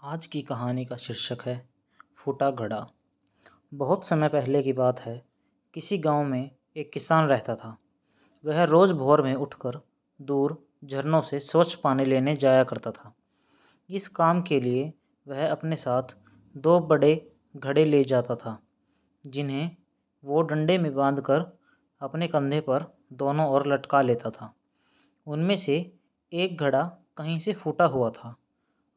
आज की कहानी का शीर्षक है फूटा घड़ा। बहुत समय पहले की बात है। किसी गांव में एक किसान रहता था। वह रोज भोर में उठकर दूर झरनों से स्वच्छ पानी लेने जाया करता था। इस काम के लिए वह अपने साथ दो बड़े घड़े ले जाता था, जिन्हें वो डंडे में बांधकर अपने कंधे पर दोनों ओर लटका लेता था। उनमें से एक घड़ा कहीं से फूटा हुआ था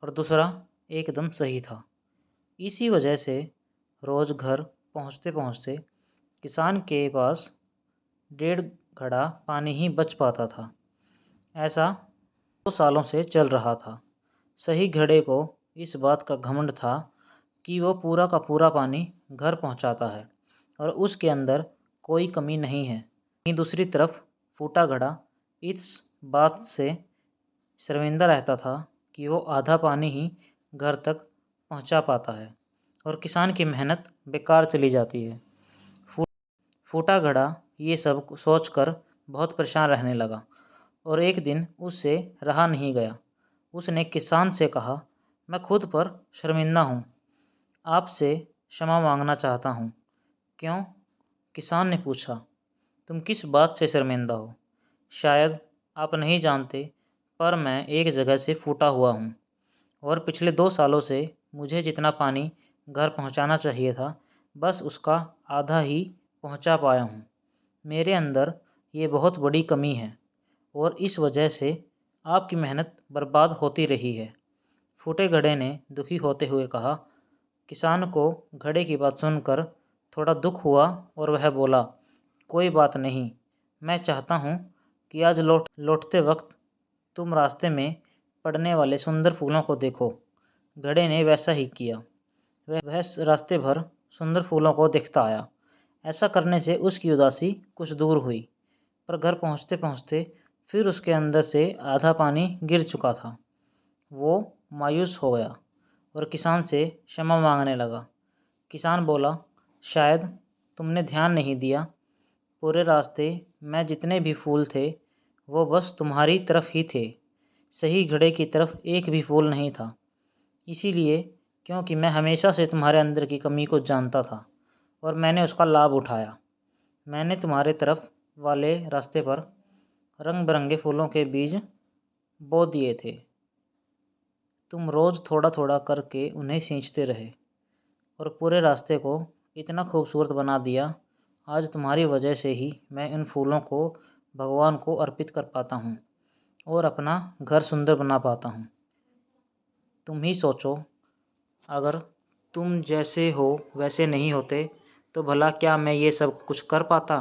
और दूसरा एकदम सही था। इसी वजह से रोज घर पहुंचते पहुंचते किसान के पास 1.5 घड़ा पानी ही बच पाता था। ऐसा 2 सालों से चल रहा था। सही घड़े को इस बात का घमंड था कि वो पूरा का पूरा पानी घर पहुंचाता है और उसके अंदर कोई कमी नहीं है। वहीं दूसरी तरफ फूटा घड़ा इस बात से शर्मिंदा रहता था कि वो आधा पानी ही घर तक पहुंचा पाता है और किसान की मेहनत बेकार चली जाती है। फूटा घड़ा ये सब सोचकर बहुत परेशान रहने लगा और एक दिन उससे रहा नहीं गया। उसने किसान से कहा, मैं खुद पर शर्मिंदा हूँ, आपसे क्षमा मांगना चाहता हूँ। क्यों? किसान ने पूछा। तुम किस बात से शर्मिंदा हो? शायद आप नहीं जानते, पर मैं एक जगह से फूटा हुआ हूँ और पिछले 2 सालों से मुझे जितना पानी घर पहुँचाना चाहिए था, बस उसका आधा ही पहुँचा पाया हूँ। मेरे अंदर ये बहुत बड़ी कमी है और इस वजह से आपकी मेहनत बर्बाद होती रही है। फूटे घड़े ने दुखी होते हुए कहा। किसान को घड़े की बात सुनकर थोड़ा दुख हुआ और वह बोला, कोई बात नहीं, मैं चाहता हूँ कि आज लौटते वक्त तुम रास्ते में पड़ने वाले सुंदर फूलों को देखो। घड़े ने वैसा ही किया। वह रास्ते भर सुंदर फूलों को देखता आया। ऐसा करने से उसकी उदासी कुछ दूर हुई, पर घर पहुंचते पहुंचते फिर उसके अंदर से आधा पानी गिर चुका था। वो मायूस हो गया और किसान से क्षमा मांगने लगा। किसान बोला, शायद तुमने ध्यान नहीं दिया, पूरे रास्ते में जितने भी फूल थे वो बस तुम्हारी तरफ ही थे, सही घड़े की तरफ एक भी फूल नहीं था। इसीलिए क्योंकि मैं हमेशा से तुम्हारे अंदर की कमी को जानता था और मैंने उसका लाभ उठाया। मैंने तुम्हारे तरफ वाले रास्ते पर रंग बिरंगे फूलों के बीज बो दिए थे। तुम रोज़ थोड़ा थोड़ा करके उन्हें सींचते रहे और पूरे रास्ते को इतना खूबसूरत बना दिया। आज तुम्हारी वजह से ही मैं इन फूलों को भगवान को अर्पित कर पाता हूँ और अपना घर सुंदर बना पाता हूँ। तुम ही सोचो, अगर तुम जैसे हो वैसे नहीं होते तो भला क्या मैं ये सब कुछ कर पाता।